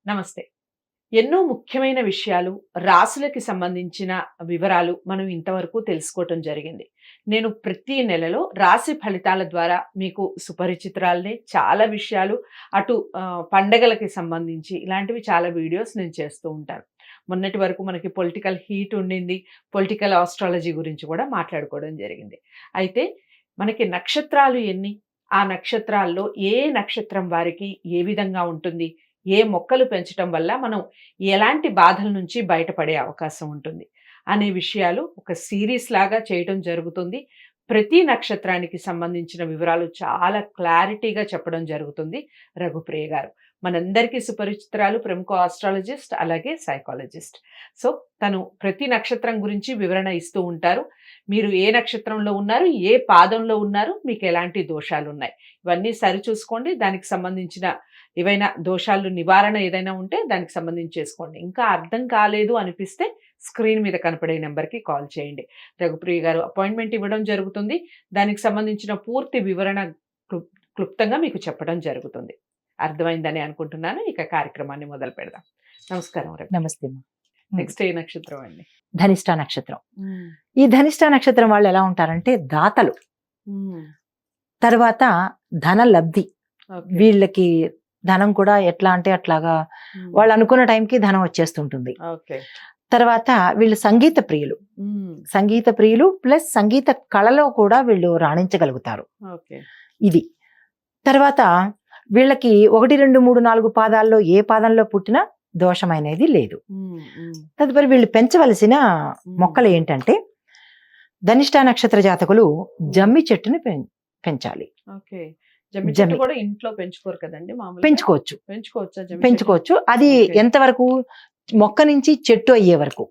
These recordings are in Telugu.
నమస్తే. ఎన్నో ముఖ్యమైన విషయాలు, రాశులకి సంబంధించిన వివరాలు మనం ఇంతవరకు తెలుసుకోవటం జరిగింది. నేను ప్రతి నెలలో రాశి ఫలితాల ద్వారా మీకు సుపరిచితురాలిని. చాలా విషయాలు అటు పండగలకి సంబంధించి ఇలాంటివి చాలా వీడియోస్ నేను చేస్తూ ఉంటాను. మొన్నటి వరకు మనకి పొలిటికల్ హీట్ ఉండింది. పొలిటికల్ ఆస్ట్రాలజీ గురించి కూడా మాట్లాడుకోవడం జరిగింది. అయితే మనకి నక్షత్రాలు ఎన్ని? ఆ నక్షత్రాల్లో ఏ నక్షత్రం వారికి ఏ విధంగా ఉంటుంది? ఏ మొక్కలు పెంచటం వల్ల మనం ఎలాంటి బాధల నుంచి బయటపడే అవకాశం ఉంటుంది అనే విషయాలు ఒక సిరీస్ లాగా చేయటం జరుగుతుంది. ప్రతి నక్షత్రానికి సంబంధించిన వివరాలు చాలా క్లారిటీగా చెప్పడం జరుగుతుంది రఘుప్రియ గారు. మనందరికీ సుపరిచితురాలు, ప్రముఖ ఆస్ట్రాలజిస్ట్, అలాగే సైకాలజిస్ట్. సో తను ప్రతి నక్షత్రం గురించి వివరణ ఇస్తూ ఉంటారు. మీరు ఏ నక్షత్రంలో ఉన్నారు, ఏ పాదంలో ఉన్నారు, మీకు ఎలాంటి దోషాలు ఉన్నాయి, ఇవన్నీ సరిచూసుకోండి. దానికి సంబంధించిన ఏవైనా దోషాలు నివారణ ఏదైనా ఉంటే దానికి సంబంధించి చేసుకోండి. ఇంకా అర్థం కాలేదు అనిపిస్తే స్క్రీన్ మీద కనపడే నెంబర్కి కాల్ చేయండి. రఘుప్రియ గారు అపాయింట్మెంట్ ఇవ్వడం జరుగుతుంది. దానికి సంబంధించిన పూర్తి వివరణ క్లుప్తంగా మీకు చెప్పడం జరుగుతుంది. అర్థమైందని అనుకుంటున్నాను. ఇక కార్యక్రమాన్ని మొదలు పెడదాం. నమస్కారం. నమస్తే. నెక్స్ట్ ఏ నక్షత్రం అండి? ధనిష్ట నక్షత్రం. ఈ ధనిష్ట నక్షత్రం వాళ్ళు ఎలా ఉంటారంటే దాతలు, తర్వాత ధన లబ్ధి. వీళ్ళకి ధనం కూడా ఎట్లా అంటే అట్లాగా వాళ్ళు అనుకున్న టైంకి ధనం వచ్చేస్తుంటుంది. తర్వాత వీళ్ళు సంగీత ప్రియులు. సంగీత ప్రియులు ప్లస్ సంగీత కళలో కూడా వీళ్ళు రాణించగలుగుతారు. ఇది తర్వాత వీళ్ళకి 1, 2, 3, 4 పాదాల్లో ఏ పాదంలో పుట్టినా దోషం అనేది లేదు. తదుపరి వీళ్ళు పెంచవలసిన మొక్కలు ఏంటంటే, ధనిష్ట నక్షత్ర జాతకులు జమ్మి చెట్టుని పెంచాలి. కూడా ఇంట్లో పెంచుకోరు కదండి? పెంచుకోవచ్చు. అది ఎంతవరకు? మొక్క నుంచి చెట్టు అయ్యే వరకు.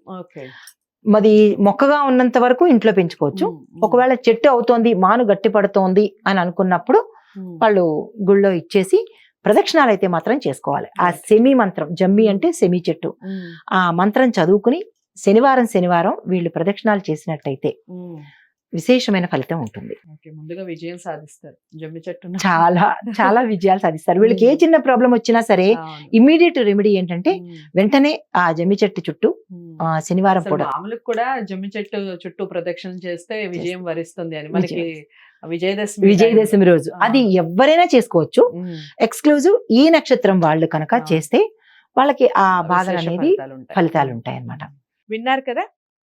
మరి మొక్కగా ఉన్నంత వరకు ఇంట్లో పెంచుకోవచ్చు. ఒకవేళ చెట్టు అవుతోంది, మాను గట్టి పడుతోంది అని అనుకున్నప్పుడు వాళ్ళు గుళ్ళో ఇచ్చేసి ప్రదక్షిణాలు అయితే మాత్రం చేసుకోవాలి. ఆ సెమి మంత్రం, జమ్మి అంటే సెమి చెట్టు, ఆ మంత్రం చదువుకుని శనివారం వీళ్ళు ప్రదక్షిణాలు చేసినట్టయితే విశేషమైన ఫలితం ఉంటుంది. ముందుగా విజయం సాధిస్తారు. జమ్మి చెట్టు చాలా విజయాలు సాధిస్తారు. వీళ్ళకి ఏ చిన్న ప్రాబ్లం వచ్చినా సరే ఇమ్మీడియట్ రెమెడీ ఏంటంటే వెంటనే ఆ జమ్మి చెట్టు చుట్టూ శనివారం మామూలుగా కూడా జమ్మి చెట్టు చుట్టూ ప్రదక్షిణ చేస్తే విజయం వరిస్తుంది అని మనకి విజయదశమి రోజు అది ఎవరైనా చేసుకోవచ్చు. ఎక్స్క్లూజివ్ ఈ నక్షత్రం వాళ్ళు కనుక చేస్తే వాళ్ళకి ఆ బాధలు అనేది ఫలితాలు ఉంటాయి అన్నమాట. విన్నారు కదా?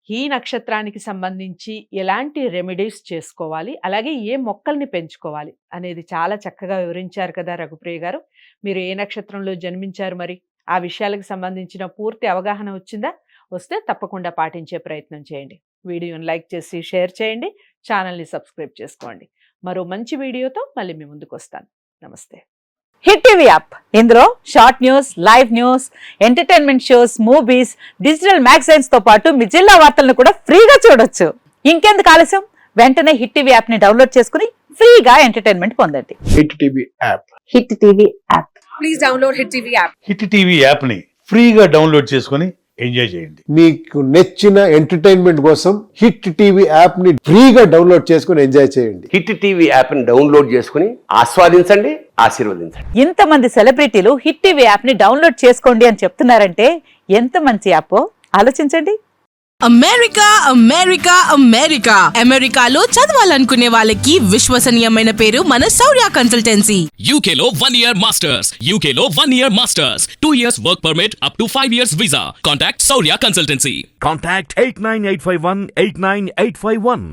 ఈ నక్షత్రానికి సంబంధించి ఎలాంటి రెమెడీస్ చేసుకోవాలి, అలాగే ఏ మొక్కల్ని పెంచుకోవాలి అనేది చాలా చక్కగా వివరించారు కదా రఘుప్రియ గారు. మీరు ఏ నక్షత్రంలో జన్మించారు, మరి ఆ విషయాలకు సంబంధించిన పూర్తి అవగాహన వచ్చిందా? వస్తే తప్పకుండా పాటించే ప్రయత్నం చేయండి. వీడియోని లైక్ చేసి షేర్ చేయండి. ఛానల్ని సబ్స్క్రైబ్ చేసుకోండి. మరో మంచి వీడియోతో మళ్ళీ మీ ముందుకు వస్తాను. నమస్తే. హిట్ టీవీ యాప్, ఇందులో short news, live news, entertainment shows, movies, digital magazines తో పాటు మీ జిల్లా వార్తలను కూడా ఫ్రీగా చూడొచ్చు. ఇంకెందుకు ఆలస్యం? వెంటనే హిట్ టీవీ యాప్ ని డౌన్లోడ్ చేసుకుని ఫ్రీగా ఎంటర్టైన్మెంట్ పొందండి. Hit TV app. Hit TV app. Please download hit TV app. Hit TV app ని ఫ్రీగా డౌన్లోడ్ చేసుకుని ఎంజాయ్ చేయండి. మీకు నచ్చిన ఎంటర్టైన్మెంట్ కోసం హిట్ టీవీ యాప్ ని ఫ్రీగా డౌన్లోడ్ చేసుకుని ఎంజాయ్ చేయండి. హిట్ టీవీ యాప్ ని డౌన్లోడ్ చేసుకుని ఆస్వాదించండి, ఆశీర్వదించండి. ఇంతమంది సెలబ్రిటీలు హిట్ టీవీ యాప్ ని డౌన్లోడ్ చేసుకోండి అని చెప్తున్నారంటే ఎంత మంచి యాప్ ఆలోచించండి. అమెరికా అమెరికాలో చదవాలనుకునే వాళ్ళకి విశ్వసనీయమైన పేరు మన శౌర్య కన్సల్టెన్సీ. UK లో 1 year masters, UK లో 1 year masters, 2 years work permit up to 5 years visa. Contact Saurya Consultancy. Contact 89851 89851.